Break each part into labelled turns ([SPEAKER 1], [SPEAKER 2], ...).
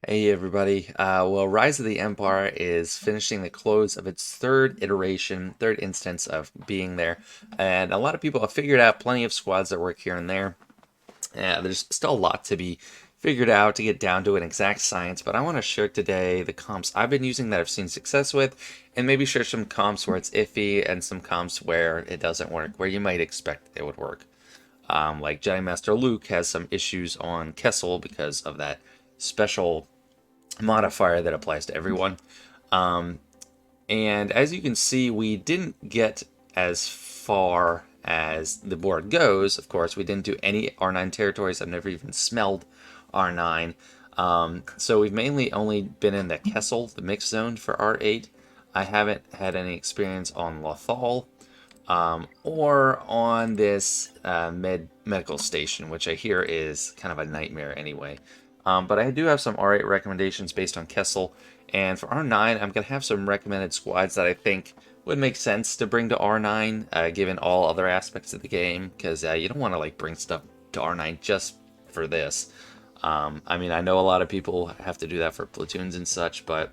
[SPEAKER 1] Hey everybody. Well, Rise of the Empire is finishing the close of its third iteration, third instance of being there, and a lot of people have figured out plenty of squads that work here and there. There's still a lot to be figured out to get down to an exact science, but I want to share today the comps I've been using that I've seen success with, and maybe share some comps where it's iffy and some comps where it doesn't work, where you might expect it would work. Like Jedi Master Luke has some issues on Kessel because of that special modifier that applies to everyone. Um, and as you can see, we didn't get as far as the board goes. Of course, we didn't do any R9 territories. I've never even smelled R9. So we've mainly only been in the Kessel, the mixed zone for R8. I haven't had any experience on Lothal or on this medical station, which I hear is kind of a nightmare anyway. But I do have some R8 recommendations based on Kessel, and for R9, I'm going to have some recommended squads that I think would make sense to bring to R9, given all other aspects of the game, because you don't want to like bring stuff to R9 just for this. I mean, I know a lot of people have to do that for platoons and such, but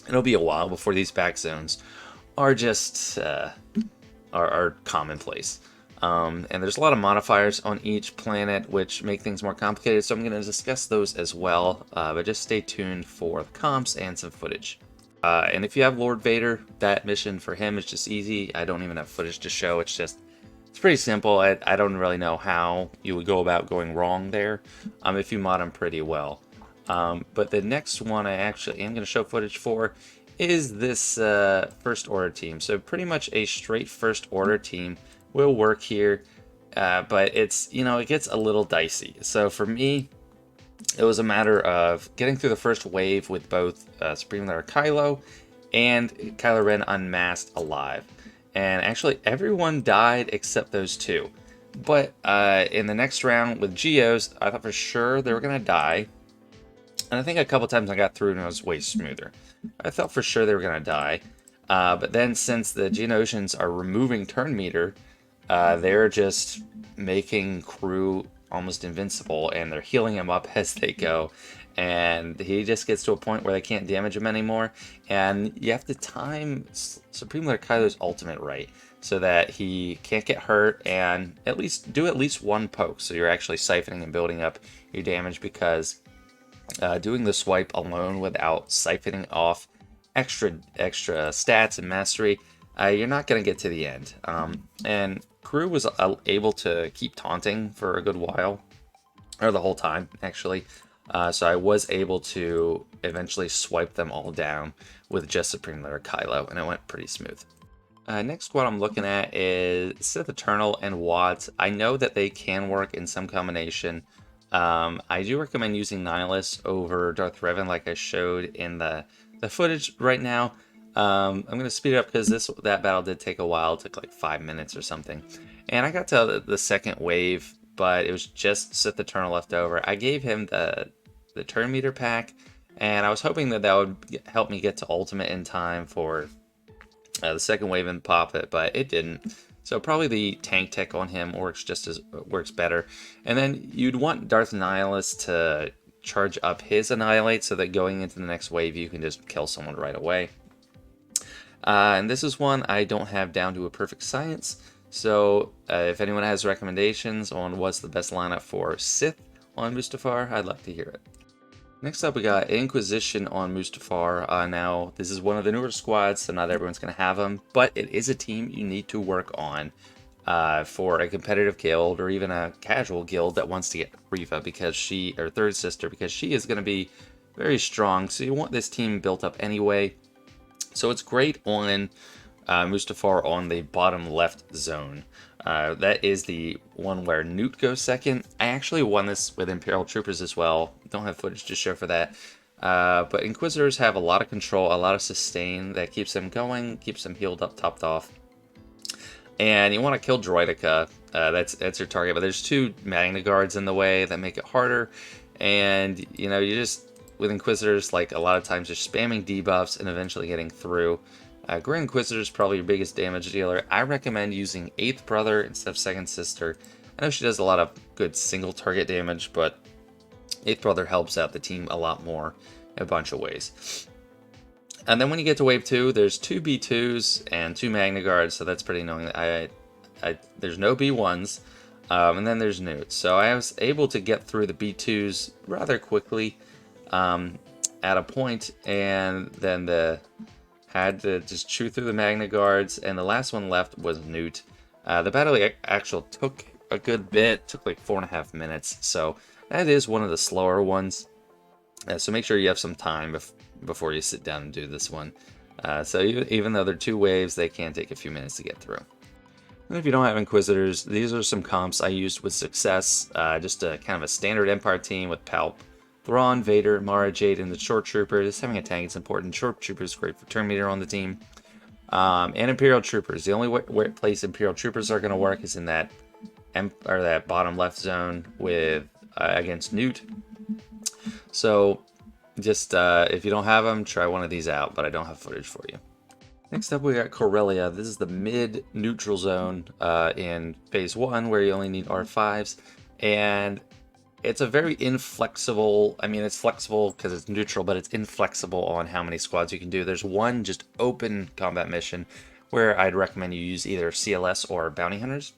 [SPEAKER 1] it'll be a while before these back zones are just are commonplace. And there's a lot of modifiers on each planet which make things more complicated, so I'm going to discuss those as well, but just stay tuned for the comps and some footage. And if you have Lord Vader, that mission for him is just easy. I don't even have footage to show. It's pretty simple. I don't really know how you would go about going wrong there if you mod him pretty well. But the next one I actually am going to show footage for is this First Order team. So pretty much a straight First Order team will work here, but it gets a little dicey. So for me, it was a matter of getting through the first wave with both Supreme Leader Kylo and Kylo Ren unmasked alive. And actually, everyone died except those two. But in the next round with Geos, I thought for sure they were going to die. And I think a couple times I got through and it was way smoother. I thought for sure they were going to die. But then since the Geonosians are removing turn meter, they're just making crew almost invincible, and they're healing him up as they go. And he just gets to a point where they can't damage him anymore. And you have to time Supreme Leader Kylo's ultimate right, so that he can't get hurt, and at least one poke, so you're actually siphoning and building up your damage, because doing the swipe alone without siphoning off extra stats and mastery, you're not going to get to the end. And crew was able to keep taunting for a good while, or the whole time actually. So I was able to eventually swipe them all down with just Supreme Leader Kylo, and it went pretty smooth. Next squad I'm looking at is Sith Eternal and Wat. I know that they can work in some combination. I do recommend using Nihilus over Darth Revan, like I showed in the footage right now. I'm going to speed it up because that battle did take a while. It took like 5 minutes or something. And I got to the second wave, but it was just Sith Eternal left over. I gave him the turn meter pack, and I was hoping that would help me get to ultimate in time for the second wave and pop it, but it didn't. So probably the tank tech on him works better. And then you'd want Darth Nihilus to charge up his Annihilate, so that going into the next wave you can just kill someone right away. And this is one I don't have down to a perfect science, so if anyone has recommendations on what's the best lineup for Sith on Mustafar, I'd love to hear it. Next up, we got Inquisition on Mustafar. Now, this is one of the newer squads, so not everyone's going to have them, but it is a team you need to work on for a competitive guild, or even a casual guild that wants to get Reva, or Third Sister, because she is going to be very strong, so you want this team built up anyway. So it's great on Mustafar on the bottom left zone. That is the one where Newt goes second. I actually won this with Imperial Troopers as well. Don't have footage to show for that. But Inquisitors have a lot of control, a lot of sustain that keeps them going, keeps them healed up, topped off. And you want to kill Droideka. That's your target. But there's two Magna Guards in the way that make it harder. And, you just... with Inquisitors, like a lot of times, you're spamming debuffs and eventually getting through. Grand Inquisitor is probably your biggest damage dealer. I recommend using 8th Brother instead of 2nd Sister. I know she does a lot of good single target damage, but Eighth Brother helps out the team a lot more in a bunch of ways. And then when you get to Wave 2, there's 2 B2s and 2 Magna Guards, so that's pretty annoying. There's no B1s, and then there's Newts. So I was able to get through the B2s rather quickly at a point, and then had to just chew through the Magna Guards, and the last one left was Newt. The battle actually took a good bit, took like 4.5 minutes, so that is one of the slower ones. So make sure you have some time before you sit down and do this one. So even though they're 2 waves, they can take a few minutes to get through. And if you don't have Inquisitors, these are some comps I used with success. Just a kind of a standard Empire team with Palp, Thrawn, Vader, Mara Jade, and the Short Trooper. Just having a tank is important. Short Trooper is great for turn meter on the team. And Imperial Troopers. The only place Imperial Troopers are going to work is in that bottom left zone with against Newt. So just if you don't have them, try one of these out, but I don't have footage for you. Next up, we got Corellia. This is the mid-neutral zone in Phase 1, where you only need R5s, and it's a very inflexible, I mean, it's flexible because it's neutral, but it's inflexible on how many squads you can do. There's one just open combat mission where I'd recommend you use either CLS or Bounty Hunters.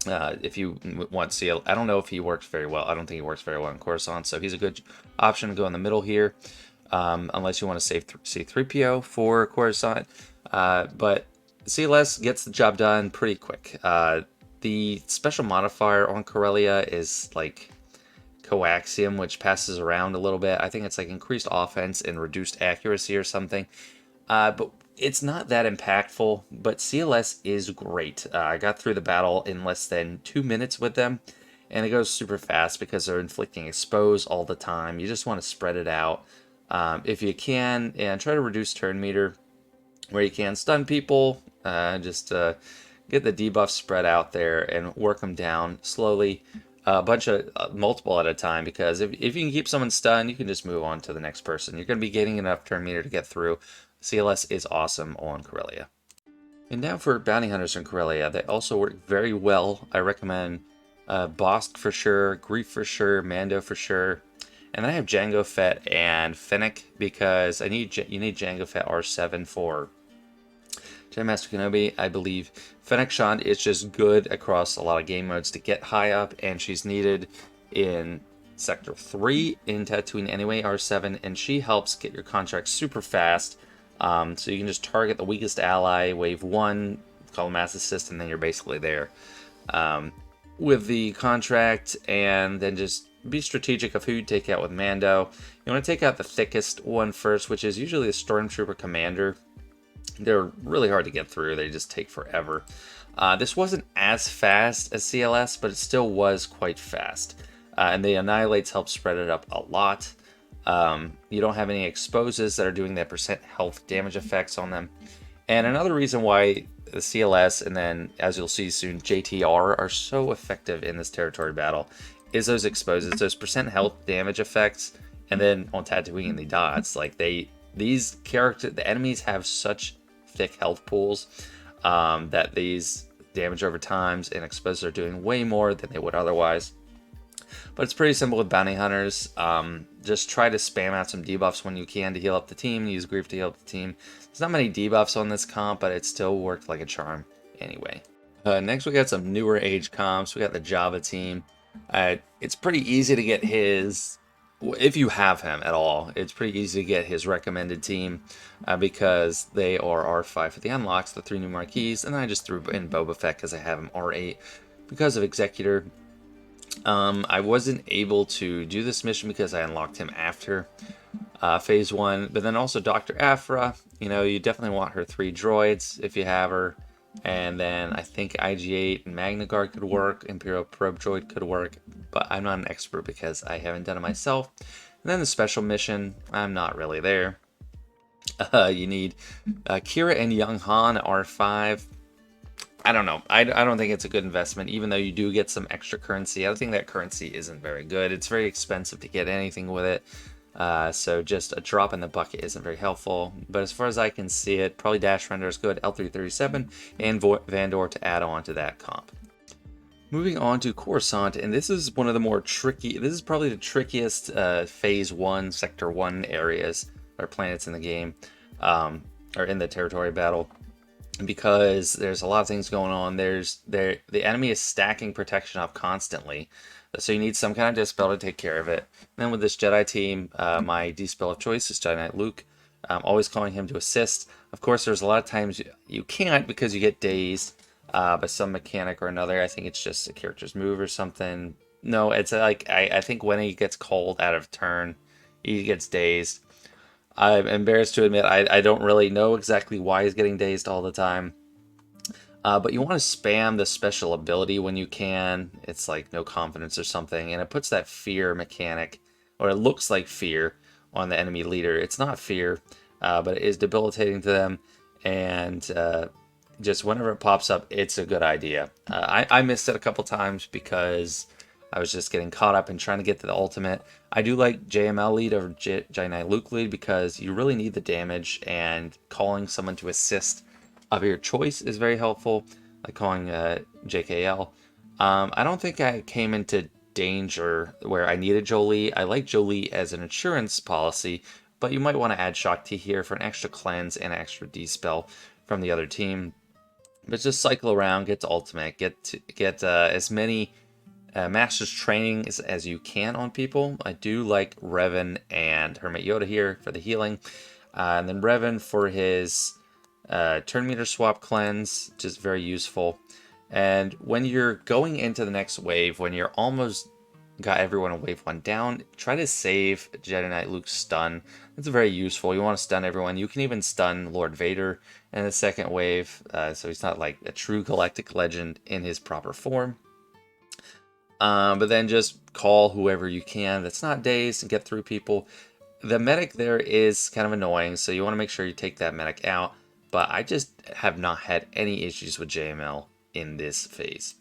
[SPEAKER 1] If you want CL, I don't know if he works very well. I don't think he works very well in Coruscant, so he's a good option to go in the middle here, unless you want to save C3PO for Coruscant. But CLS gets the job done pretty quick. The special modifier on Corellia is like coaxium, which passes around a little bit. I think it's like increased offense and reduced accuracy or something. But it's not that impactful, but CLS is great. I got through the battle in less than 2 minutes with them, and it goes super fast because they're inflicting expose all the time. You just want to spread it out if you can, and try to reduce turn meter where you can. Stun people, just get the debuffs spread out there and work them down slowly, multiple at a time, because if you can keep someone stunned, you can just move on to the next person. You're going to be getting enough turn meter to get through. CLS is awesome on Corellia. And now for Bounty Hunters on Corellia. They also work very well. I recommend Bossk for sure, Grief for sure, Mando for sure. And then I have Jango Fett and Fennec, because you need Jango Fett R7 for Jedi Master Kenobi, I believe. Fennec Shand is just good across a lot of game modes to get high up, and she's needed in Sector 3 in Tatoiine anyway, R7, and she helps get your contract super fast. So you can just target the weakest ally, wave 1, call a mass assist, and then you're basically there with the contract. And then just be strategic of who you take out with Mando. You want to take out the thickest one first, which is usually the Stormtrooper Commander. They're really hard to get through. They just take forever. This wasn't as fast as CLS, but it still was quite fast. And the Annihilates help spread it up a lot. You don't have any exposes that are doing that percent health damage effects on them. And another reason why the CLS, and then as you'll see soon, JTR are so effective in this territory battle is those exposes, those percent health damage effects. And then on Tatoiine, the dots, like the enemies have such thick health pools that these damage over times and exposes are doing way more than they would otherwise. But it's pretty simple with Bounty Hunters. Just try to spam out some debuffs when you can to heal up the team. Use Grief to heal up the team. There's not many debuffs on this comp, but it still worked like a charm anyway. Next, we got some newer age comps. We got the Java team. It's pretty easy to get his, if you have him at all, it's pretty easy to get his recommended team because they are R5 for the unlocks, the 3 new marquees, and then I just threw in Boba Fett because I have him R8 because of Executor. I wasn't able to do this mission because I unlocked him after Phase 1, but then also Dr. Aphra, you definitely want her 3 droids if you have her, and then I think IG-8 and Magna Guard could work, Imperial Probe Droid could work, but I'm not an expert because I haven't done it myself. And then the special mission, I'm not really there. You need Kira and Young Han at R5. I don't know. I don't think it's a good investment, even though you do get some extra currency. I think that currency isn't very good. It's very expensive to get anything with it. So just a drop in the bucket isn't very helpful. But as far as I can see it, probably Dash Render is good, L337, and Vandor to add on to that comp. Moving on to Coruscant, and this is one of the more tricky, this is probably the trickiest Phase 1, Sector 1 areas, or planets in the game, or in the territory battle, because there's a lot of things going on. The enemy is stacking protection up constantly, so you need some kind of dispel to take care of it. And then with this Jedi team, my dispel of choice is Jedi Knight Luke. I'm always calling him to assist. Of course, there's a lot of times you can't because you get dazed by some mechanic or another. I think it's just a character's move or something. No, it's like I think when he gets called out of turn, he gets dazed. I'm embarrassed to admit I don't really know exactly why he's getting dazed all the time. But you want to spam the special ability when you can. It's like no confidence or something, and it puts that fear mechanic, or it looks like fear, on the enemy leader. It's not fear, but it is debilitating to them, and just whenever it pops up, it's a good idea. I missed it a couple times because I was just getting caught up in trying to get to the ultimate. I do like JML lead over Jedi Knight Luke lead because you really need the damage, and calling someone to assist of your choice is very helpful, like calling JKL. I don't think I came into danger where I needed Jolie. I like Jolie as an insurance policy, but you might want to add Shock T here for an extra cleanse and an extra dispel from the other team. But just cycle around, get to ultimate, get as many master's training as you can on people. I do like Revan and Hermit Yoda here for the healing, and then Revan for his turn meter swap cleanse, which is very useful. And when you're going into the next wave, when you're almost got everyone in wave 1 down, try to save Jedi Knight Luke's stun. It's very useful. You want to stun everyone. You can even stun Lord Vader in the second wave, so he's not like a true galactic legend in his proper form. But then just call whoever you can that's not dazed and get through people. The medic there is kind of annoying, so you want to make sure you take that medic out. But I just have not had any issues with JML in this phase.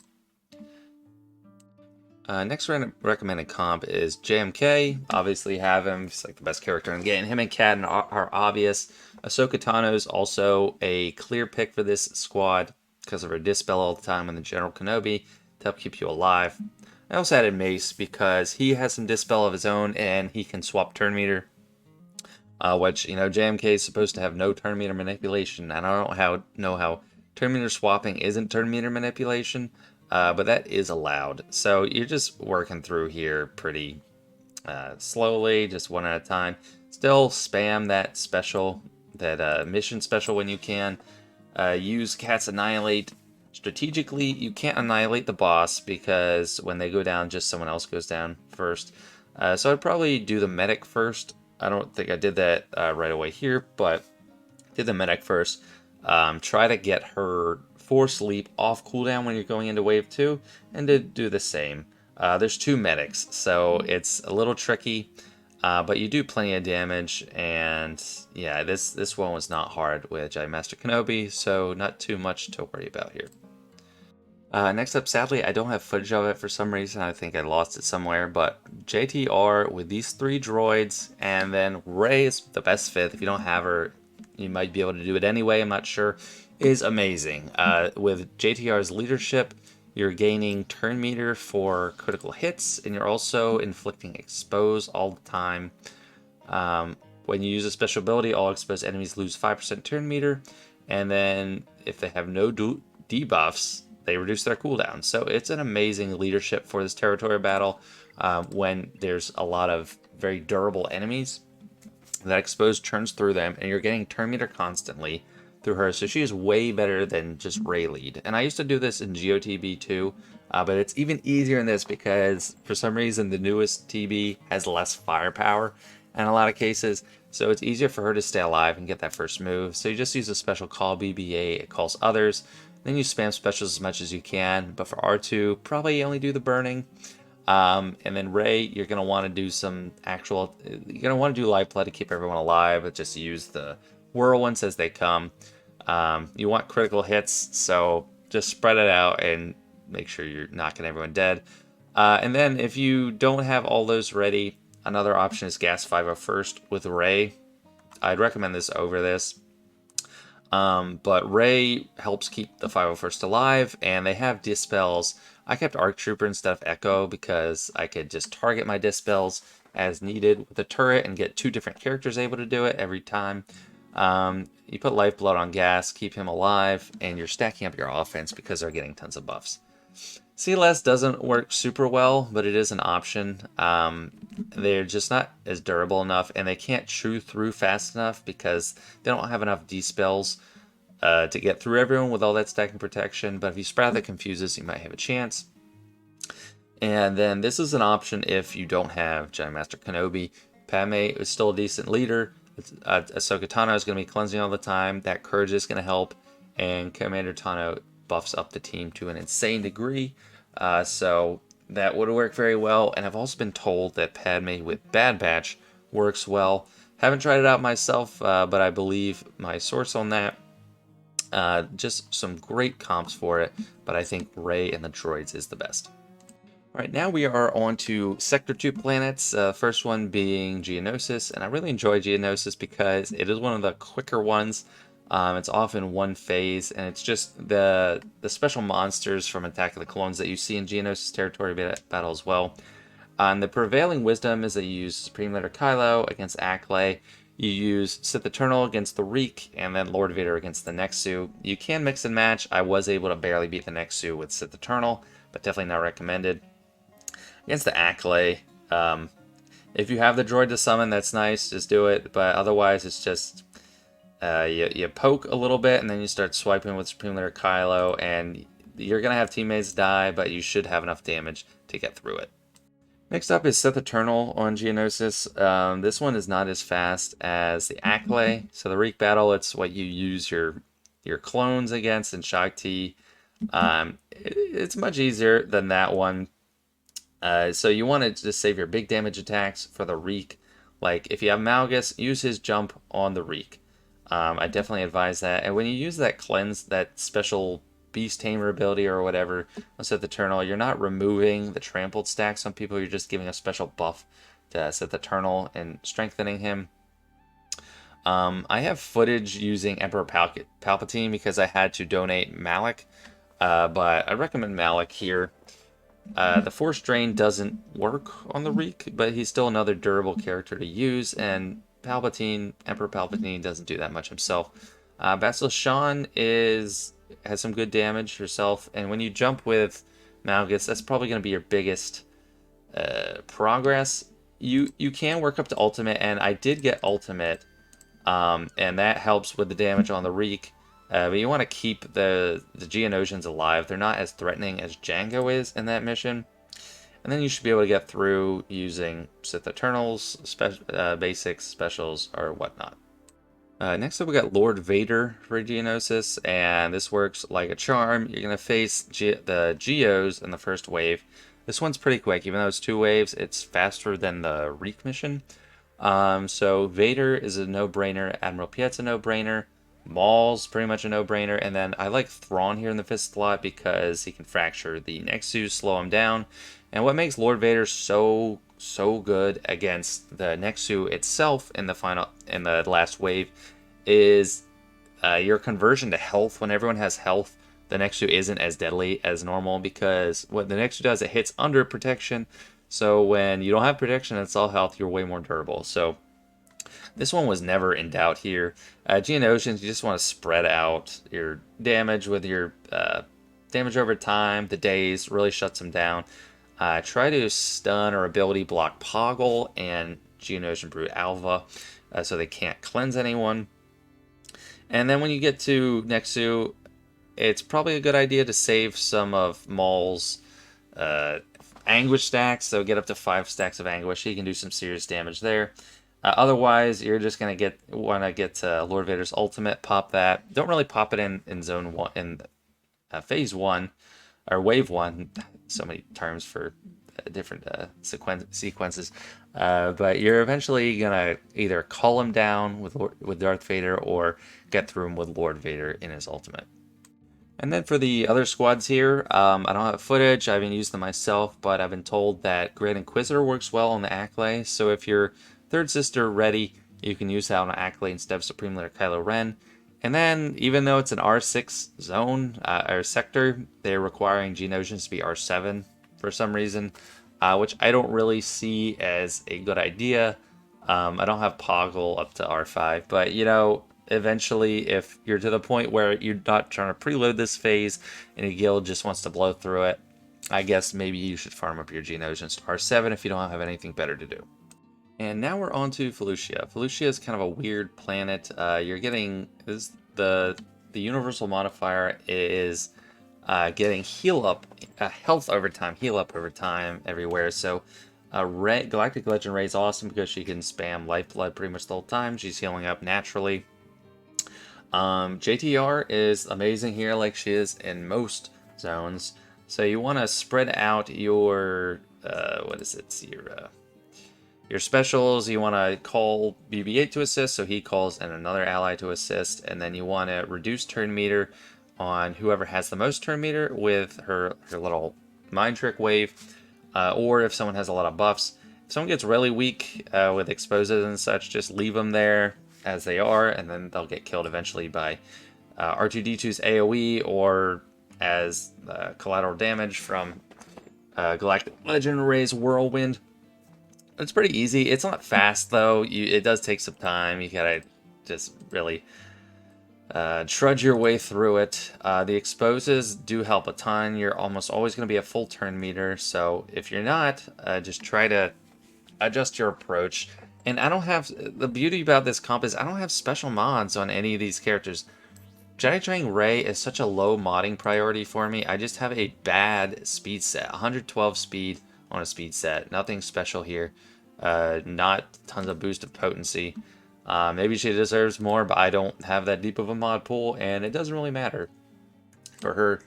[SPEAKER 1] Next recommended comp is JMK. Obviously have him. He's like the best character in the game. Him and Cad are obvious. Ahsoka Tano is also a clear pick for this squad because of her dispel all the time and the General Kenobi to help keep you alive. I also added Mace because he has some dispel of his own and he can swap turn meter. Which, you know, JMK is supposed to have no turn meter manipulation, and I don't know how turn meter swapping isn't turn meter manipulation, but that is allowed. So you're just working through here pretty slowly, just one at a time. Still spam that special, that mission special when you can. Use Cat's Annihilate. Strategically, you can't annihilate the boss because when they go down, just someone else goes down first. So I'd probably do the medic first. I don't think I did that right away here, but did the medic first. Try to get her Force Leap off cooldown when you're going into wave 2, and to do the same. There's 2 medics, so it's a little tricky, but you do plenty of damage, and yeah, this one was not hard with Jedi Master Kenobi, so not too much to worry about here. Next up, sadly, I don't have footage of it for some reason. I think I lost it somewhere, but JTR with these 3 droids, and then Rey is the best fit. If you don't have her, you might be able to do it anyway, I'm not sure, is amazing. With JTR's leadership, you're gaining turn meter for critical hits, and you're also inflicting expose all the time. When you use a special ability, all exposed enemies lose 5% turn meter, and then if they have no debuffs, they reduce their cooldown. So it's an amazing leadership for this territory battle when there's a lot of very durable enemies. That expose turns through them, and you're getting turn meter constantly through her. So she is way better than just Rey lead. And I used to do this in GOTB too, but it's even easier in this because for some reason the newest TB has less firepower in a lot of cases. So it's easier for her to stay alive and get that first move. So you just use a special call BB-8, it calls others. Then you spam specials as much as you can, but for R2, probably only do the burning. And then Rey, you're going to want to do some actual, you're going to want to do life play to keep everyone alive, but just use the whirlwinds as they come. You want critical hits, so just spread it out and make sure you're knocking everyone dead. And then if you don't have all those ready, another option is Gas 501st with Rey. I'd recommend this over this. But Rey helps keep the 501st alive, and they have dispels. I kept Arc Trooper instead of Echo because I could just target my dispels as needed with the turret and get 2 different characters able to do it every time. You put Lifeblood on Gas, keep him alive, and you're stacking up your offense because they're getting tons of buffs. CLS doesn't work super well, but it is an option. They're just not as durable enough, and they can't chew through fast enough because they don't have enough D-spells to get through everyone with all that stacking protection. But if you spread out the Confuses, you might have a chance. And then this is an option if you don't have Jedi Master Kenobi. Padme is still a decent leader. Ahsoka Tano is going to be cleansing all the time. That Courage is going to help. And Commander Tano buffs up the team to an insane degree. So that would work very well. And I've also been told that Padme with Bad Batch works well. Haven't tried it out myself, but I believe my source on that. Just some great comps for it, but I think Rey and the droids is the best. Alright, now we are on to Sector 2 planets, first one being Geonosis, and I really enjoy Geonosis because it is one of the quicker ones. It's often one phase, and it's just the special monsters from Attack of the Clones that you see in Geonosis territory battle as well. And the prevailing wisdom is that you use Supreme Leader Kylo against Acklay. You use Sith Eternal against the Reek, and then Lord Vader against the Nexu. You can mix and match. I was able to barely beat the Nexu with Sith Eternal, but definitely not recommended. Against the Acklay, if you have the droid to summon, that's nice, just do it. But otherwise, it's just you poke a little bit, and then you start swiping with Supreme Leader Kylo, and you're going to have teammates die, but you should have enough damage to get through it. Next up is Sith Eternal on Geonosis. This one is not as fast as the Acklay. So the Reek battle, it's what you use your clones against in Shaak Ti. It's much easier than that one. So you want to just save your big damage attacks for the Reek. Like if you have Malgus, use his jump on the Reek. I definitely advise that. And when you use that cleanse, that special Beast Tamer ability or whatever on Sith Eternal, you're not removing the trampled stack. Some people, you're just giving a special buff to Sith Eternal and strengthening him. I have footage using Emperor Palpatine because I had to donate Malak, but I recommend Malak here. The Force Drain doesn't work on the Reek, but he's still another durable character to use, and Emperor Palpatine doesn't do that much himself. Bastila Shan has some good damage herself, and when you jump with Malgus, that's probably going to be your biggest progress. You can work up to Ultimate, and I did get Ultimate, and that helps with the damage on the Reek. But you want to keep the Geonosians alive. They're not as threatening as Jango is in that mission. And then you should be able to get through using Sith Eternals, basics, specials, or whatnot. Next up, we got Lord Vader for Geonosis, and this works like a charm. You're going to face the Geos in the first wave. This one's pretty quick. Even though it's 2 waves, it's faster than the Reek mission. So Vader is a no-brainer. Admiral Piet's a no-brainer. Maul's pretty much a no-brainer, and then I like Thrawn here in the 5th slot because he can fracture the Nexus, slow him down. And what makes Lord Vader so good against the Nexus itself in the last wave is your conversion to health. When everyone has health, the Nexus isn't as deadly as normal because what the Nexus does, it hits under protection. So when you don't have protection, it's all health, you're way more durable. So this one was never in doubt here. Geonosians, you just want to spread out your damage with your damage over time. The days really shuts them down. Try to stun or ability block Poggle and Geonosian Brute Alva so they can't cleanse anyone. And then when you get to Nexu, it's probably a good idea to save some of Maul's Anguish stacks. So get up to 5 stacks of Anguish. He can do some serious damage there. Otherwise, you're just gonna want to get Lord Vader's ultimate. Pop that. Don't really pop it in zone 1 in phase 1 or wave 1. So many terms for different sequences. But you're eventually gonna either call him down with Darth Vader or get through him with Lord Vader in his ultimate. And then for the other squads here, I don't have footage. I haven't used them myself, but I've been told that Grand Inquisitor works well on the Acklay. So if you're Third Sister ready, you can use that on Acklay instead of Supreme Leader Kylo Ren. And then, even though it's an R6 zone or sector, they're requiring Geonosis to be R7 for some reason, which I don't really see as a good idea. I don't have Poggle up to R5, but you know, eventually, if you're to the point where you're not trying to preload this phase and your guild just wants to blow through it, I guess maybe you should farm up your Geonosis to R7 if you don't have anything better to do. And now we're on to Felucia. Felucia is kind of a weird planet. You're getting the universal modifier is getting heal up, health over time, heal up over time everywhere. So Galactic Legend Ray is awesome because she can spam Lifeblood pretty much the whole time. She's healing up naturally. JTR is amazing here, like she is in most zones. So you want to spread out your what is it? Your specials, you want to call BB-8 to assist, so he calls and another ally to assist, and then you want to reduce turn meter on whoever has the most turn meter with her little mind trick wave, or if someone has a lot of buffs. If someone gets really weak with exposes and such, just leave them there as they are, and then they'll get killed eventually by R2-D2's AoE or as collateral damage from Galactic Legend Ray's Whirlwind. It's pretty easy. It's not fast, though. It does take some time. You gotta just really trudge your way through it. The exposes do help a ton. You're almost always going to be a full turn meter, so if you're not, just try to adjust your approach. And I don't have... The beauty about this comp is I don't have special mods on any of these characters. Jedi Training Rey is such a low modding priority for me. I just have a bad speed set. 112 speed on a speed set. Nothing special here. Not tons of boost of potency. Maybe she deserves more, but I don't have that deep of a mod pool, and it doesn't really matter for her.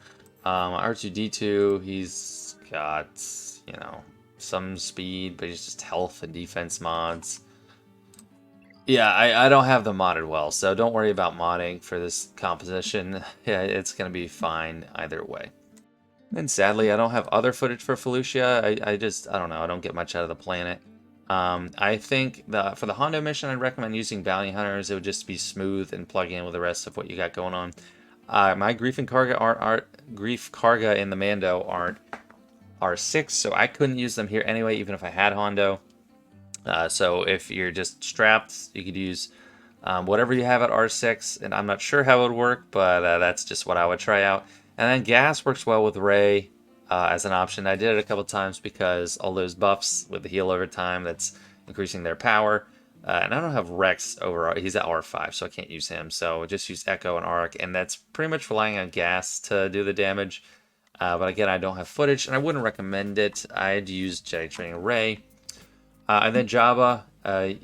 [SPEAKER 1] R2-D2, he's got, you know, some speed, but he's just health and defense mods. Yeah, I don't have them modded well, so don't worry about modding for this composition. Yeah, it's going to be fine either way. And sadly, I don't have other footage for Felucia. I don't know, I don't get much out of the planet. I think for the Hondo mission, I'd recommend using Bounty Hunters. It would just be smooth and plug in with the rest of what you got going on. My Grief and Grief Karga in the Mando aren't R6, so I couldn't use them here anyway, even if I had Hondo. So if you're just strapped, you could use whatever you have at R6, and I'm not sure how it would work, but that's just what I would try out. And then Gas works well with Rey as an option. I did it a couple times because all those buffs with the heal over time, that's increasing their power. And I don't have Rex over, he's at R5, so I can't use him. So just use Echo and Arc, and that's pretty much relying on Gas to do the damage. But again, I don't have footage, and I wouldn't recommend it. I'd use Jedi Training Rey. And then Jabba,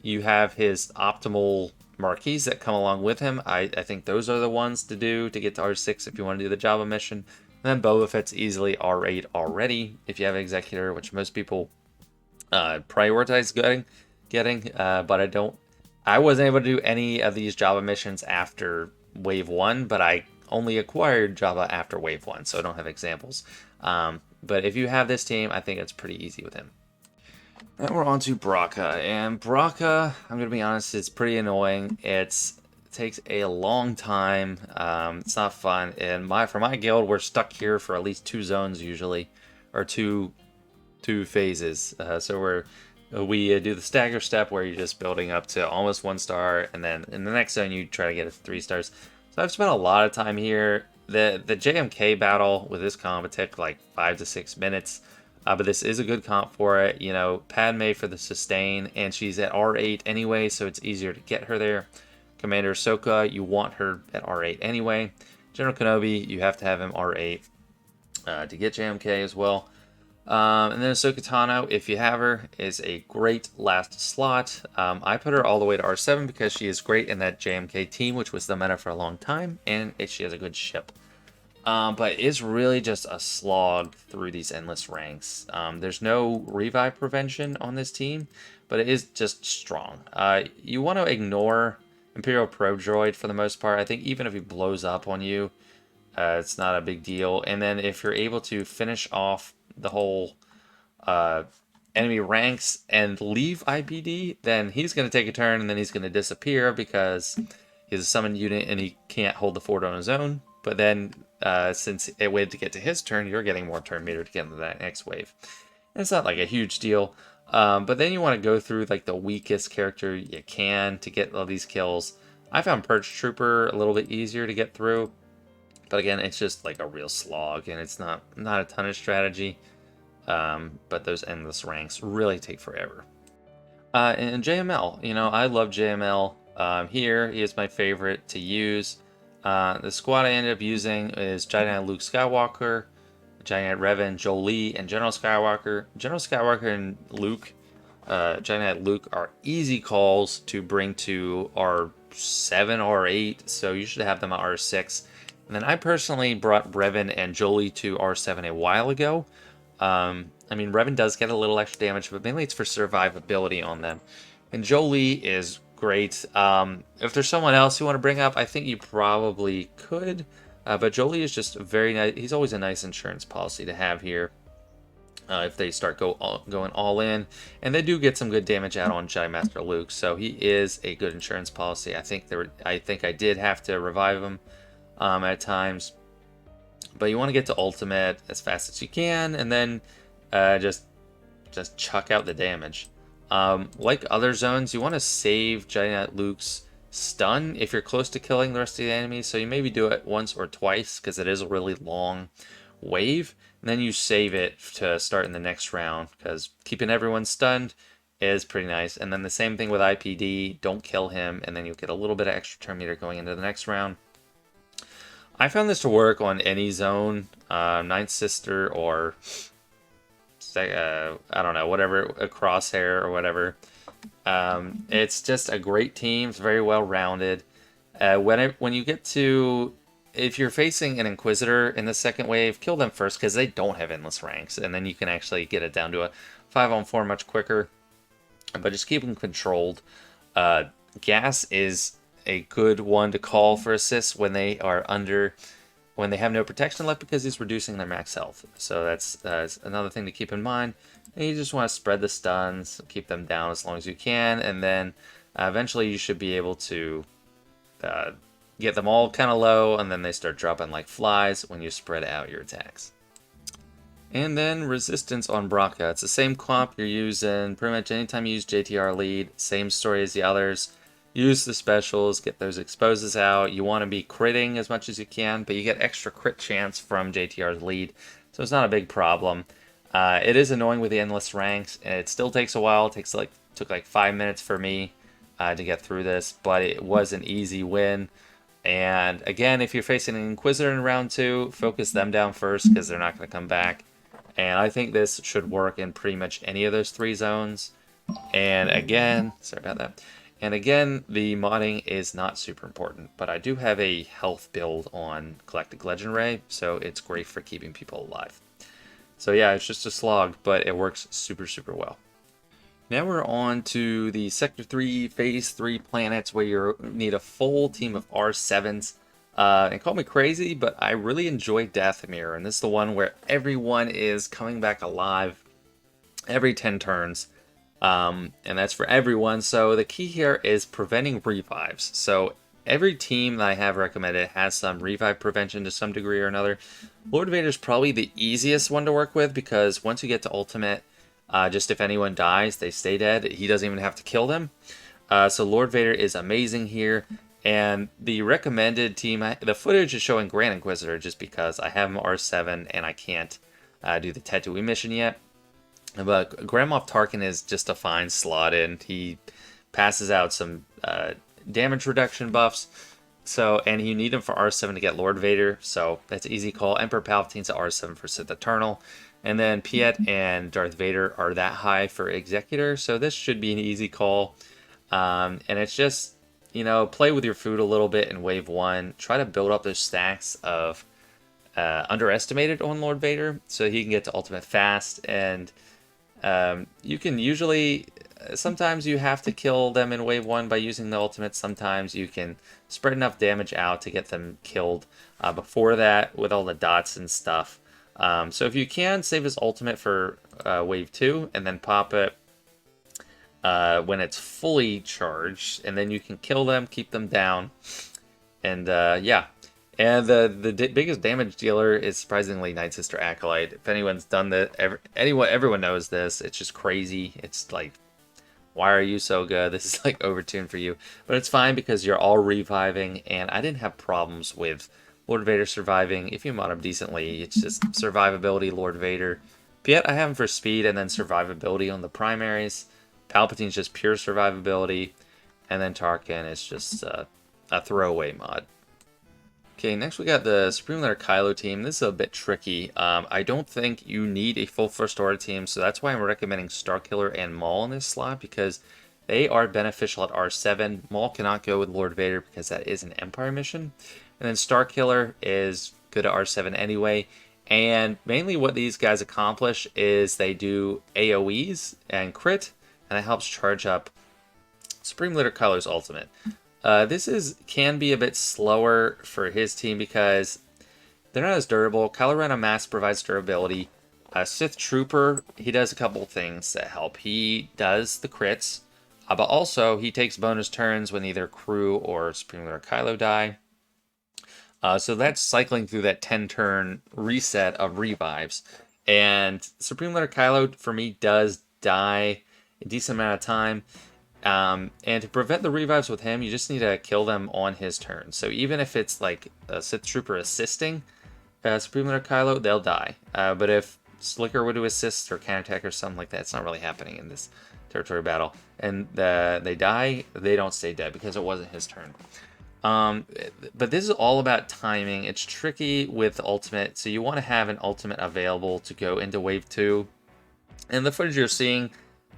[SPEAKER 1] you have his optimal marquees that come along with him. I think those are the ones to do to get to R6 if you want to do the Jabba mission. And then Boba Fett's easily R8 already if you have Executor, which most people prioritize getting. But I don't. I wasn't able to do any of these Jabba missions after Wave 1, but I only acquired Jabba after Wave 1, so I don't have examples. But if you have this team, I think it's pretty easy with him. Now we're on to Bracca, and Bracca, I'm going to be honest, it's pretty annoying. It takes a long time, it's not fun, and for my guild, we're stuck here for at least 2 zones usually, or two phases. So we do the stagger step where you're just building up to almost 1 star, and then in the next zone you try to get it to 3 stars. So I've spent a lot of time here. The JMK battle with this comp, it took like 5 to 6 minutes. But this is a good comp for it. You know, Padme for the sustain, and she's at R8 anyway, so it's easier to get her there. Commander Ahsoka, you want her at R8 anyway. General Kenobi, you have to have him R8 to get JMK as well. And then Ahsoka Tano, if you have her, is a great last slot. I put her all the way to R7 because she is great in that JMK team, which was the meta for a long time, and she has a good ship. But it's really just a slog through these endless ranks. There's no revive prevention on this team, but it is just strong. You want to ignore Imperial Probe Droid for the most part. I think even if he blows up on you, it's not a big deal. And then if you're able to finish off the whole enemy ranks and leave IPD, then he's going to take a turn and then he's going to disappear because He's a summoned unit and he can't hold the fort on his own. But then, since it waited to get to his turn, you're getting more turn meter to get into that next wave. And it's not like a huge deal. But then you want to go through like the weakest character you can to get all these kills. I found Purge Trooper a little bit easier to get through. But again, it's just like a real slog, and it's not a ton of strategy. But those endless ranks really take forever. And JML, I love JML. Here, he is my favorite to use. The squad I ended up using is Jedi Knight Luke Skywalker, Jedi Knight Revan, Jolie, and General Skywalker. General Skywalker and Luke, Jedi Knight Luke, are easy calls to bring to R7 or R8, so you should have them at R6. And then I personally brought Revan and Jolie to R7 a while ago. I mean, Revan does get a little extra damage, but mainly it's for survivability on them. And Jolie is great. If there's someone else you want to bring up, I think you probably could. But Jolie is just very nice. He's always a nice insurance policy to have here. If they start going all in. And they do get some good damage out on Jedi Master Luke. So he is a good insurance policy. I think I did have to revive him at times. But you want to get to ultimate as fast as you can, and then just chuck out the damage. Like other zones, you want to save Jedi Knight Luke's stun if you're close to killing the rest of the enemies. So you maybe do it once or twice because it is a really long wave. And then you save it to start in the next round because keeping everyone stunned is pretty nice. And then the same thing with IPD. Don't kill him, and then you'll get a little bit of extra turn meter going into the next round. I found this to work on any zone, Ninth Sister or, I don't know, whatever, a Crosshair or whatever. It's just a great team. It's very well rounded. When you get to, if you're facing an Inquisitor in the second wave, kill them first because they don't have endless ranks, and then you can actually get it down to a 5-on-4 much quicker. But just keep them controlled. Gas is a good one to call for assists when they have no protection left because he's reducing their max health. So that's another thing to keep in mind. And you just want to spread the stuns, keep them down as long as you can, and then eventually you should be able to get them all kind of low, and then they start dropping like flies when you spread out your attacks. And then resistance on Bracca. It's the same comp you're using pretty much anytime you use JTR lead. Same story as the others. Use the specials, get those exposes out. You want to be critting as much as you can, but you get extra crit chance from JTR's lead, so it's not a big problem. It is annoying with the endless ranks, and it still takes a while. It took like 5 minutes for me to get through this, but it was an easy win. And again, if you're facing an Inquisitor in round 2, focus them down first because they're not going to come back. And I think this should work in pretty much any of those 3 zones. And again, sorry about that. And again, the modding is not super important, but I do have a health build on Galactic Legend Ray, so it's great for keeping people alive. So yeah, it's just a slog, but it works super, super well. Now we're on to the Sector 3 Phase 3 planets where you need a full team of R7s. And call me crazy, but I really enjoy Dathomir, and this is the one where everyone is coming back alive every 10 turns. And that's for everyone. So the key here is preventing revives. So every team that I have recommended has some revive prevention to some degree or another. Lord Vader is probably the easiest one to work with because once you get to ultimate, just if anyone dies, they stay dead. He doesn't even have to kill them. So Lord Vader is amazing here. And the recommended team, the footage is showing Grand Inquisitor just because I have him R7 and I can't do the Tatoiine mission yet. But Grand Moff Tarkin is just a fine slot in. He passes out some damage reduction buffs. And you need him for R7 to get Lord Vader. So that's an easy call. Emperor Palpatine's at R7 for Sith Eternal. And then Piet and Darth Vader are that high for Executor. So this should be an easy call. And it's just, play with your food a little bit in Wave 1. Try to build up those stacks of underestimated on Lord Vader so he can get to ultimate fast. And you can usually, sometimes you have to kill them in Wave 1 by using the ultimate. Sometimes you can spread enough damage out to get them killed before that with all the dots and stuff. So if you can, save his ultimate for Wave 2 and then pop it. when it's fully charged, and then you can kill them, keep them down, and yeah. And the biggest damage dealer is surprisingly Night Sister Acolyte. If anyone's done that, everyone knows this. It's just crazy. It's like, why are you so good? This is like overtuned for you. But it's fine because you're all reviving, and I didn't have problems with Lord Vader surviving. If you mod him decently, it's just survivability, Lord Vader. But yet I have him for speed and then survivability on the primaries. Palpatine's just pure survivability. And then Tarkin is just a throwaway mod. Okay, next we got the Supreme Leader Kylo team. This is a bit tricky. I don't think you need a full First Order team, so that's why I'm recommending Starkiller and Maul in this slot, because they are beneficial at R7. Maul cannot go with Lord Vader because that is an Empire mission. And then Starkiller is good at R7 anyway. And mainly what these guys accomplish is they do AoEs and crit, and it helps charge up Supreme Leader Kylo's ultimate. This can be a bit slower for his team because they're not as durable. Kylo Ren on Mass provides durability. Sith Trooper, he does a couple things that help. He does the crits, but also he takes bonus turns when either crew or Supreme Leader Kylo die. So that's cycling through that 10-turn reset of revives. And Supreme Leader Kylo, for me, does die a decent amount of time. And to prevent the revives with him, you just need to kill them on his turn. So even if it's like a Sith Trooper assisting Supreme Leader Kylo, they'll die. But if Slicker would do assist or counterattack or something like that, it's not really happening in this territory battle. And they die, they don't stay dead because it wasn't his turn. But this is all about timing. It's tricky with ultimate, so you want to have an ultimate available to go into Wave 2. And the footage you're seeing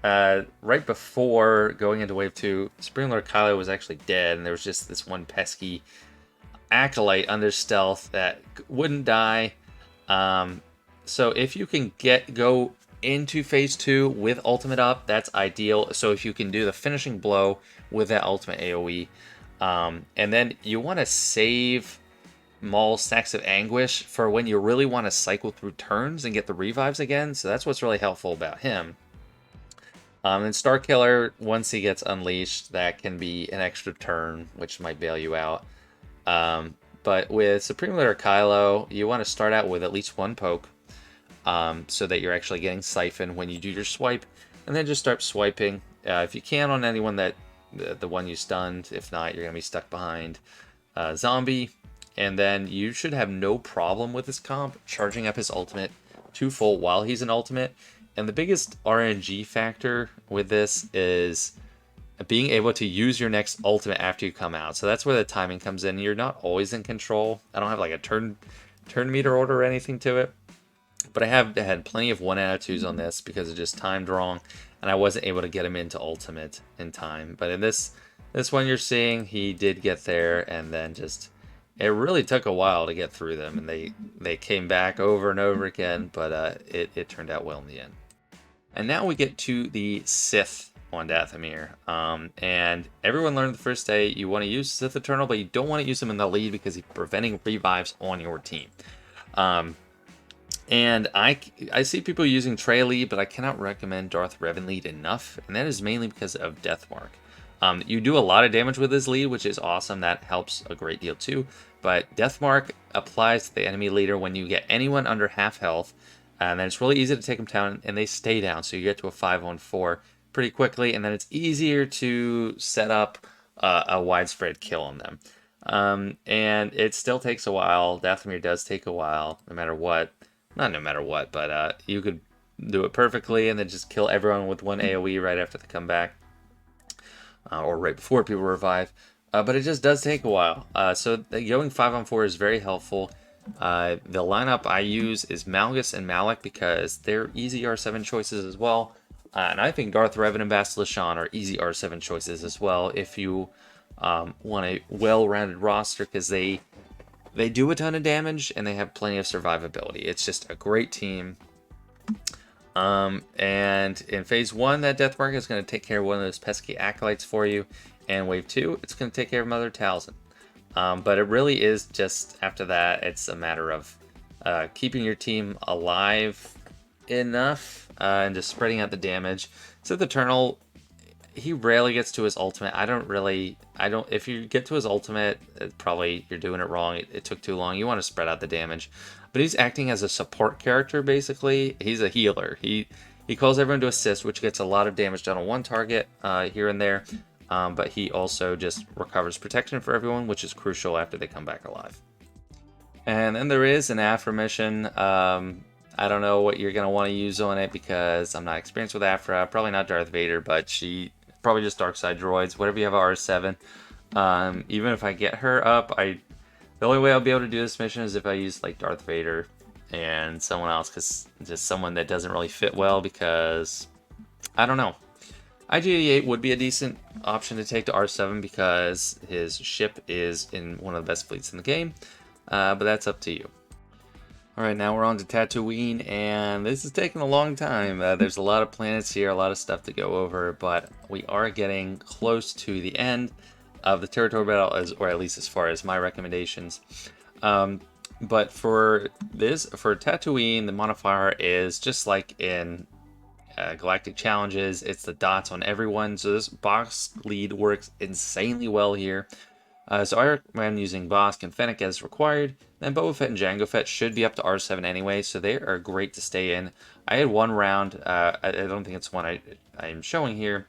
[SPEAKER 1] right before going into Wave 2, Supreme Lord Kylo was actually dead, and there was just this one pesky Acolyte under stealth that wouldn't die. So if you can go into Phase 2 with ultimate up, that's ideal. So if you can do the finishing blow with that ultimate AoE, and then you want to save Maul's Stacks of Anguish for when you really want to cycle through turns and get the revives again. So that's what's really helpful about him. And Starkiller, once he gets unleashed, that can be an extra turn, which might bail you out. But with Supreme Leader Kylo, you want to start out with at least one poke, so that you're actually getting siphoned when you do your swipe, and then just start swiping. If you can on anyone that the one you stunned. If not, you're going to be stuck behind Zombie. And then you should have no problem with this comp charging up his ultimate to full while he's an ultimate. And the biggest RNG factor with this is being able to use your next ultimate after you come out. So that's where the timing comes in. You're not always in control. I don't have like a turn meter order or anything to it. But I have had plenty of 1 out of 2s on this because it just timed wrong. And I wasn't able to get him into ultimate in time. But in this one you're seeing, he did get there, and then just it really took a while to get through them, and they came back over and over again, but it turned out well in the end. And now we get to the Sith on Dathomir. And everyone learned the first day you want to use Sith Eternal, but you don't want to use him in the lead because he's preventing revives on your team. And I see people using Trey lead, but I cannot recommend Darth Revan lead enough, and that is mainly because of Deathmark. You do a lot of damage with his lead, which is awesome. That helps a great deal too. But Deathmark applies to the enemy leader when you get anyone under half health, and then it's really easy to take them down, and they stay down, so you get to a 5-on-4 pretty quickly, and then it's easier to set up a widespread kill on them. And it still takes a while. Dathomir does take a while, no matter what. Not no matter what, but you could do it perfectly and then just kill everyone with one AoE right after they come back. Or right before people revive. But it just does take a while. So going 5-on-4 is very helpful. The lineup I use is Malgus and Malak because they're easy R7 choices as well. And I think Darth Revan and Bastila Shan are easy R7 choices as well if you want a well-rounded roster, because they do a ton of damage and they have plenty of survivability. It's just a great team. And in Phase 1, that Deathmark is going to take care of one of those pesky Acolytes for you. And Wave 2, it's going to take care of Mother Talzin. But it really is just, after that, it's a matter of keeping your team alive enough and just spreading out the damage. Sith Eternal, he rarely gets to his ultimate. If you get to his ultimate, probably you're doing it wrong. It took too long. You want to spread out the damage. But he's acting as a support character, basically. He's a healer. He calls everyone to assist, which gets a lot of damage done on one target here and there. But he also just recovers protection for everyone, which is crucial after they come back alive. And then there is an Afra mission. I don't know what you're going to want to use on it because I'm not experienced with Afra. Probably not Darth Vader, but she probably just dark side droids. Whatever you have R7. Even if I get her up, the only way I'll be able to do this mission is if I use like Darth Vader and someone else, because just someone that doesn't really fit well, because I don't know. IG-88 would be a decent option to take to R7 because his ship is in one of the best fleets in the game, but that's up to you. Alright, now we're on to Tatoiine, and this is taking a long time. There's a lot of planets here, a lot of stuff to go over, but we are getting close to the end of the territory battle, or at least as far as my recommendations. But for Tatoiine, the modifier is just like in Galactic Challenges. It's the dots on everyone, so this Bossk lead works insanely well here. So I recommend using Bossk and Fennec as required. Then Boba Fett and Jango Fett should be up to R7 anyway, so they are great to stay in. I had one round, I don't think it's one I'm showing here,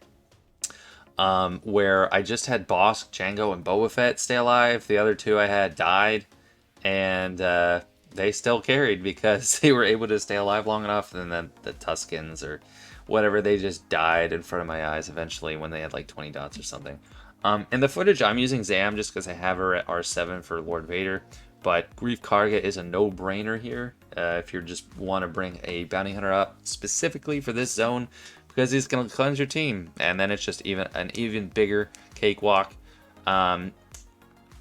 [SPEAKER 1] where I just had Bossk, Jango, and Boba Fett stay alive. The other two I had died, and they still carried because they were able to stay alive long enough. And then the Tuskens or whatever, they just died in front of my eyes eventually when they had like 20 dots or something. In the footage, I'm using Zam just because I have her at R7 for Lord Vader, but Greef Karga is a no-brainer here if you just want to bring a bounty hunter up specifically for this zone, because he's going to cleanse your team, and then it's just an even bigger cakewalk. I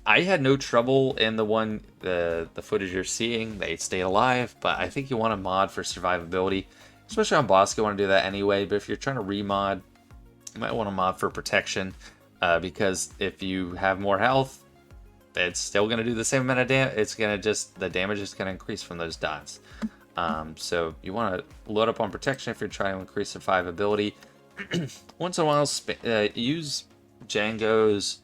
[SPEAKER 1] had no trouble in the footage you're seeing. They stayed alive, but I think you want a mod for survivability, especially on Bossk. You want to do that anyway, but if you're trying to remod, you might want a mod for protection. Because if you have more health, it's still going to do the same amount of damage. The damage is going to increase from those dots. So you want to load up on protection if you're trying to increase survivability. Once in a while, use Jango's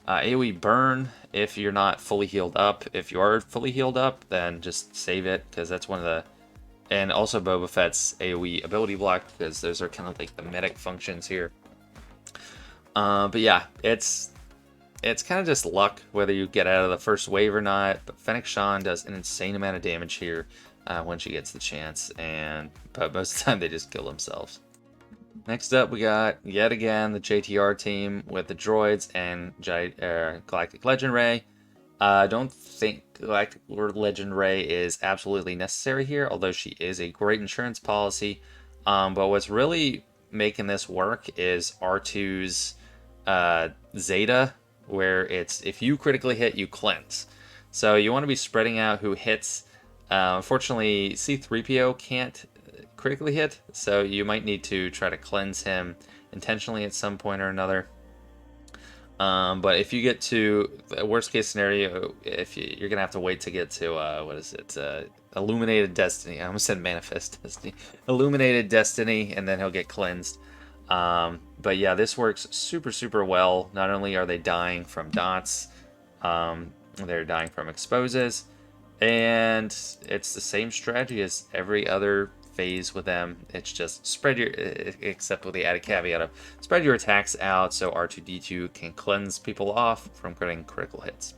[SPEAKER 1] AoE burn if you're not fully healed up. If you are fully healed up, then just save it, because that's one of the... And also Boba Fett's AoE ability block, because those are kind of like the medic functions here. But yeah, it's kind of just luck whether you get out of the first wave or not. But Fennec Shan does an insane amount of damage here when she gets the chance, but most of the time they just kill themselves. Next up, we got yet again the JTR team with the droids and Galactic Legend Ray. I don't think Galactic Legend Ray is absolutely necessary here, although she is a great insurance policy. But what's really making this work is R2's Zeta, where it's if you critically hit, you cleanse. So you want to be spreading out who hits. Unfortunately, C-3PO can't critically hit, so you might need to try to cleanse him intentionally at some point or another. But if you get to the worst case scenario, you're gonna have to wait to get to Illuminated Destiny. I almost said Manifest Destiny. Illuminated Destiny, and then he'll get cleansed. But yeah, this works super well. Not only are they dying from dots, they're dying from exposes, and it's the same strategy as every other phase with them. It's just except with the added caveat of spread your attacks out so R2-D2 can cleanse people off from getting critical hits.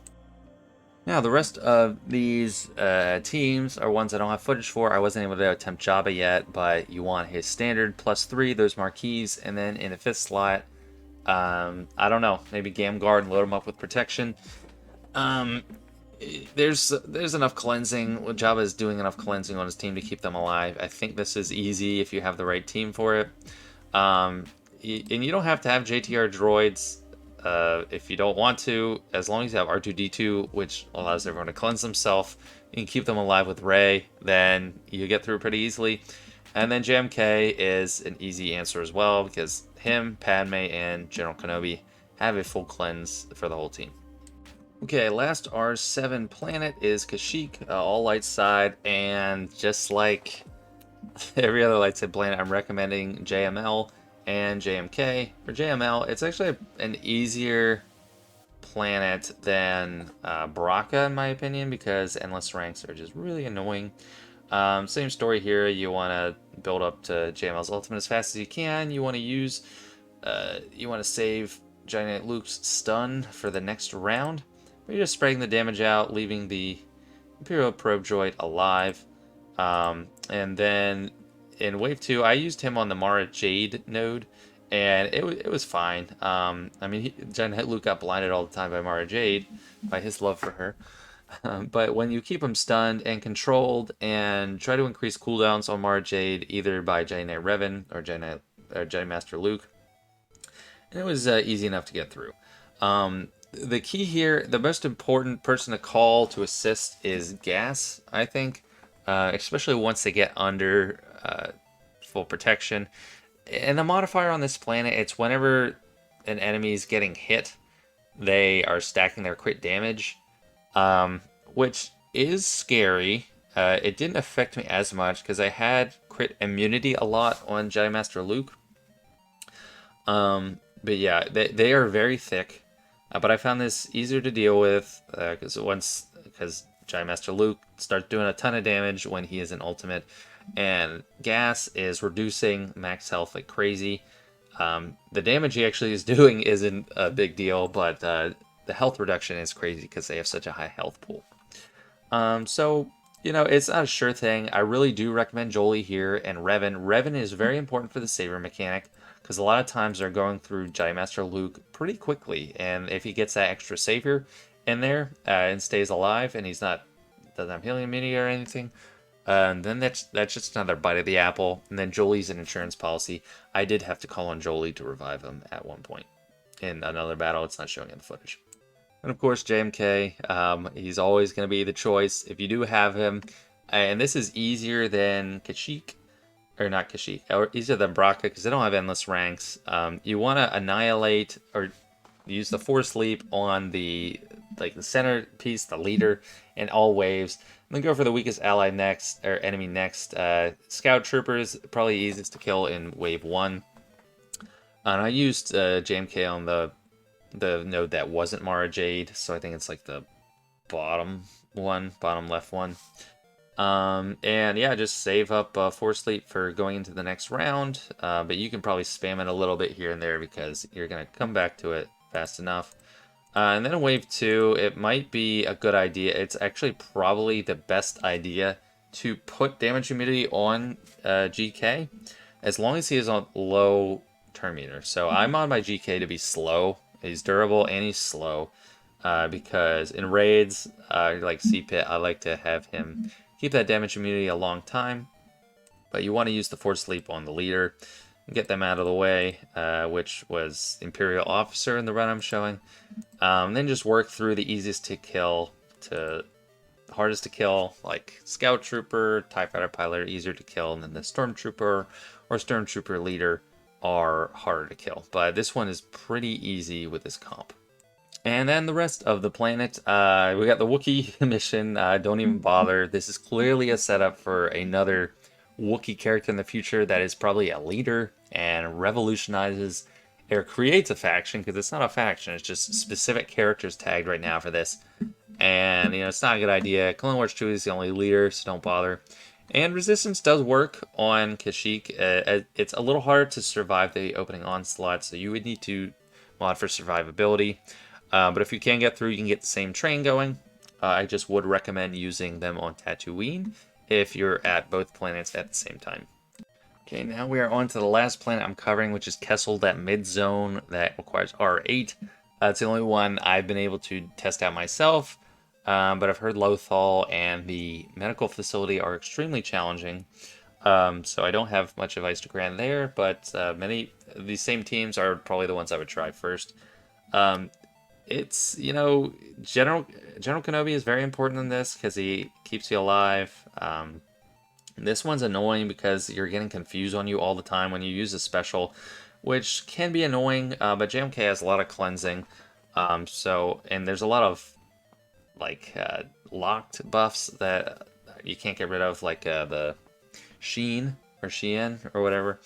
[SPEAKER 1] Now, the rest of these teams are ones I don't have footage for. I wasn't able to attempt Jabba yet, but you want his standard +3, those marquees, and then in the 5th slot, I don't know, maybe Gamguard and load him up with protection. There's enough cleansing. Jabba is doing enough cleansing on his team to keep them alive. I think this is easy if you have the right team for it. And you don't have to have JTR droids if you don't want to, as long as you have R2-D2, which allows everyone to cleanse themselves. You can keep them alive with Rey, then you get through pretty easily. And then JMK is an easy answer as well, because him, Padme, and General Kenobi have a full cleanse for the whole team. Okay, last R7 planet is Kashyyyk, all light side, and just like every other light side planet, I'm recommending JML and JMK. For JML, it's actually an easier planet than Bracca, in my opinion, because endless ranks are just really annoying. Same story here. You want to build up to JML's ultimate as fast as you can. You want to use, you want to save Giant Luke's stun for the next round. But you're just spreading the damage out, leaving the Imperial probe droid alive. And then in wave 2, I used him on the Mara Jade node, and it was fine. I mean, Giant Luke got blinded all the time by Mara Jade, by his love for her. But when you keep him stunned and controlled and try to increase cooldowns on Mara Jade, either by Jedi Knight Revan or Jedi Master Luke, and it was easy enough to get through. The key here, the most important person to call to assist is Gas, I think, especially once they get under full protection. And the modifier on this planet, it's whenever an enemy is getting hit, they are stacking their crit damage, which is scary. It didn't affect me as much because I had crit immunity a lot on Jedi Master Luke. But yeah, they are very thick. But I found this easier to deal with because Jedi Master Luke starts doing a ton of damage when he is an ultimate, and Gas is reducing max health like crazy. The damage he actually is doing isn't a big deal, but the health reduction is crazy because they have such a high health pool. So, you know, it's not a sure thing. I really do recommend Jolie here and Revan. Revan is very important for the saber mechanic because a lot of times they're going through Jedi Master Luke pretty quickly, and if he gets that extra savior in there and stays alive, and doesn't have healing immunity or anything, then that's just another bite of the apple. And then Jolie's an insurance policy. I did have to call on Jolie to revive him at one point in another battle. It's not showing in the footage. And of course, JMK, he's always going to be the choice if you do have him. And this is easier than Kashyyyk, or not Kashyyyk, or easier than Bracca because they don't have endless ranks. You want to annihilate or use the Force Leap on the center piece, the leader, in all waves. And then go for the weakest ally next, or enemy next. Scout Troopers, probably easiest to kill in wave 1. And I used JMK on the node that wasn't Mara Jade, so I think it's like the bottom left one. And yeah, just save up Force Leap for going into the next round, but you can probably spam it a little bit here and there because you're going to come back to it fast enough. And then in wave 2, it might be a good idea. It's actually probably the best idea to put damage immunity on GK, as long as he is on low turn meter. So I'm on my GK to be slow. He's durable and he's slow, because in raids like C-Pit, I like to have him keep that damage immunity a long time. But you want to use the Force Leap on the leader and get them out of the way, which was Imperial Officer in the run I'm showing. Then just work through the easiest to kill to hardest to kill, like Scout Trooper, TIE Fighter Pilot, easier to kill, and then the Stormtrooper or Stormtrooper Leader are harder to kill. But this one is pretty easy with this comp. And then the rest of the planet, we got the Wookiee mission. Don't even bother. This is clearly a setup for another Wookiee character in the future that is probably a leader and revolutionizes or creates a faction, because it's not a faction, it's just specific characters tagged right now for this. And, you know, it's not a good idea. Clone Wars 2 is the only leader, so don't bother. And Resistance does work on Kashyyyk. It's a little hard to survive the opening onslaught, so you would need to mod for survivability. But if you can get through, you can get the same train going. I just would recommend using them on Tatoiine if you're at both planets at the same time. Okay, now we are on to the last planet I'm covering, which is Kessel, that mid-zone that requires R8. It's the only one I've been able to test out myself, but I've heard Lothal and the medical facility are extremely challenging. So I don't have much advice to grant there, but many of these same teams are probably the ones I would try first. It's, you know, General Kenobi is very important in this because he keeps you alive. This one's annoying because you're getting confused on you all the time when you use a special, which can be annoying, but JMK has a lot of cleansing. And there's a lot of, like, locked buffs that you can't get rid of, like the Sheen or Sheehan or whatever.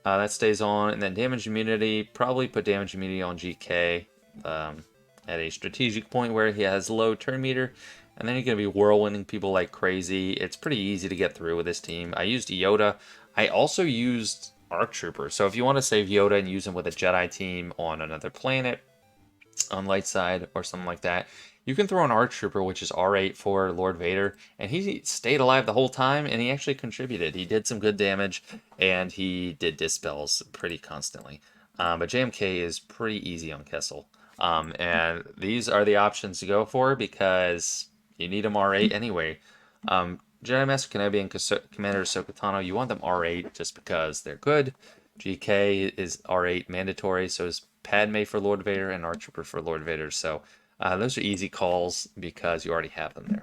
[SPEAKER 1] That stays on, and then damage immunity, probably put damage immunity on GK at a strategic point where he has low turn meter, and then you're going to be whirlwinding people like crazy. It's pretty easy to get through with this team. I used Yoda. I also used Arc Trooper, so if you want to save Yoda and use him with a Jedi team on another planet, on light side or something like that, you can throw an Arc Trooper, which is R8 for Lord Vader, and he stayed alive the whole time, and he actually contributed. He did some good damage, and he did dispels pretty constantly. But JMK is pretty easy on Kessel. And these are the options to go for because you need them R8 anyway. Jedi Master Kenobi and Commander Ahsoka Tano, you want them R8 just because they're good. GK is R8 mandatory, so is Padme for Lord Vader and Arc Trooper for Lord Vader. So those are easy calls because you already have them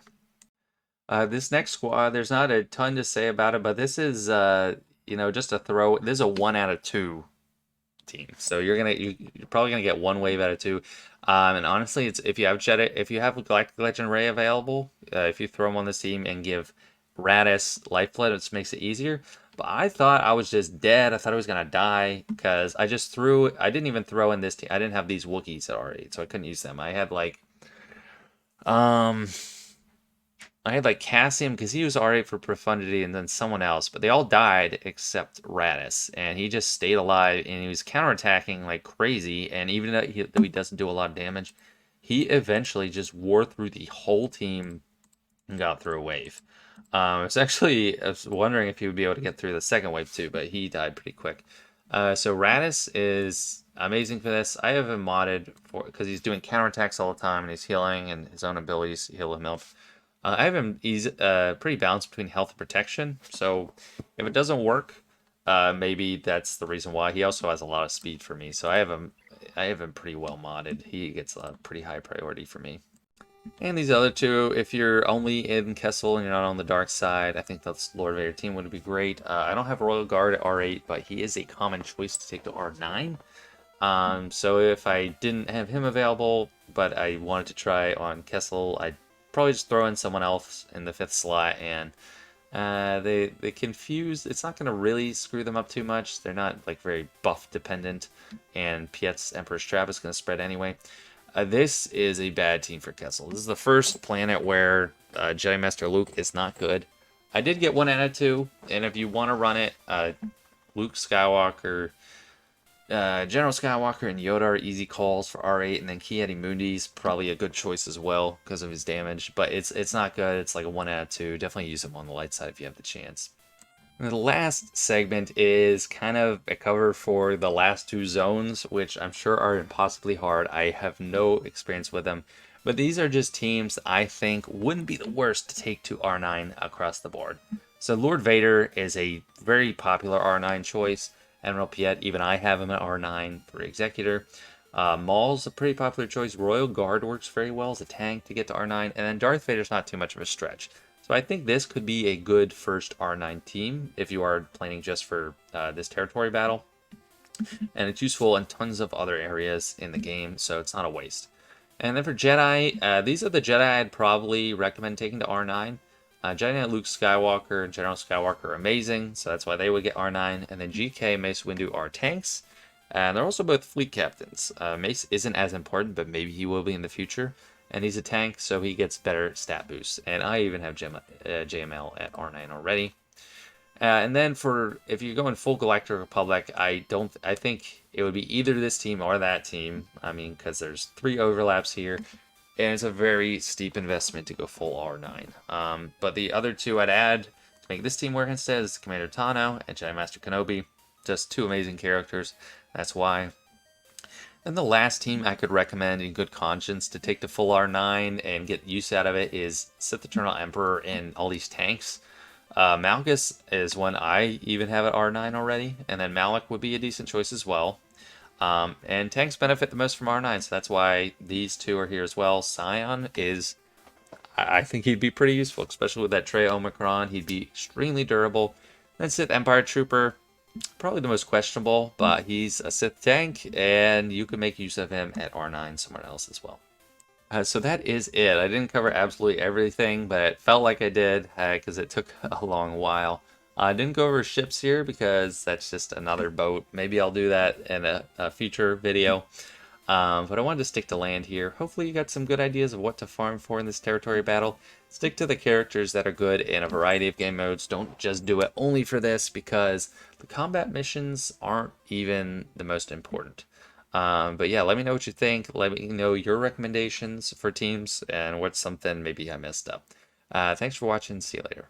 [SPEAKER 1] there. This next squad, there's not a ton to say about it, but this is, just a throw. This is a 1 out of 2 team, so you're probably gonna get one wave out of 2. And honestly, it's if you have Galactic Legend Ray available, if you throw them on this team and give Raddus Lifeblood, it makes it easier. But I thought I was just dead. I thought I was gonna die because I didn't even throw in this team. I didn't have these Wookiees at R8, so I couldn't use them. I had like Cassian because he was R8 for Profundity, and then someone else, but they all died except Raddus, and he just stayed alive, and he was counterattacking like crazy, and even though he doesn't do a lot of damage, he eventually just wore through the whole team and got through a wave. I was wondering if he would be able to get through the second wave too, but he died pretty quick. So Raddus is amazing for this. I have him modded because he's doing counterattacks all the time, and he's healing, and his own abilities heal him up. I have him pretty balanced between health and protection, so if it doesn't work, maybe that's the reason why. He also has a lot of speed for me, so I have him pretty well modded. He gets a pretty high priority for me. And these other two, if you're only in Kessel and you're not on the dark side, I think the Lord Vader team would be great. I don't have Royal Guard at R8, but he is a common choice to take to R9. So if I didn't have him available, but I wanted to try on Kessel, I'd probably just throw in someone else in the 5th slot, and they confuse. It's not going to really screw them up too much. They're not like very buff dependent, and Piet's Emperor's Trap is going to spread anyway. This is a bad team for Kessel. This is the first planet where Jedi Master Luke is not good. I did get 1 out of 2, and if you want to run it, Luke Skywalker, General Skywalker, and Yoda are easy calls for R8, and then Ki-Adi-Mundi's probably a good choice as well because of his damage, but it's not good. It's like a 1 out of 2. Definitely use him on the light side if you have the chance. And the last segment is kind of a cover for the last 2 zones, which I'm sure are impossibly hard. I have no experience with them, but these are just teams I think wouldn't be the worst to take to R9 across the board. So Lord Vader is a very popular R9 choice. Admiral Piet, even I have him at R9 for Executor. Maul's a pretty popular choice. Royal Guard works very well as a tank to get to R9, and then Darth Vader's not too much of a stretch. So I think this could be a good first R9 team if you are planning just for this territory battle. And it's useful in tons of other areas in the game, so it's not a waste. And then for Jedi, these are the Jedi I'd probably recommend taking to R9. Jedi Knight Luke Skywalker and General Skywalker are amazing, so that's why they would get R9. And then GK, Mace Windu are tanks. And they're also both fleet captains. Mace isn't as important, but maybe he will be in the future. And he's a tank, so he gets better stat boosts. And I even have JML at R9 already. And then if you go in full Galactic Republic, I think it would be either this team or that team. I mean, because there's 3 overlaps here. And it's a very steep investment to go full R9. But the other 2 I'd add to make this team work instead is Commander Tano and Jedi Master Kenobi. Just 2 amazing characters. That's why. And the last team I could recommend in good conscience to take to full R9 and get use out of it is Sith Eternal Emperor and all these tanks. Malgus is one I even have at R9 already. And then Malak would be a decent choice as well. And tanks benefit the most from R9, so that's why these 2 are here as well. Scion is, I think he'd be pretty useful, especially with that Trey Omicron. He'd be extremely durable. Then Sith Empire Trooper, probably the most questionable, but he's a Sith tank, and you can make use of him at R9 somewhere else as well. So that is it. I didn't cover absolutely everything, but it felt like I did, because it took a long while. I didn't go over ships here because that's just another boat. Maybe I'll do that in a future video. But I wanted to stick to land here. Hopefully you got some good ideas of what to farm for in this territory battle. Stick to the characters that are good in a variety of game modes. Don't just do it only for this, because the combat missions aren't even the most important. But yeah, let me know what you think. Let me know your recommendations for teams and what's something maybe I messed up. Thanks for watching. See you later.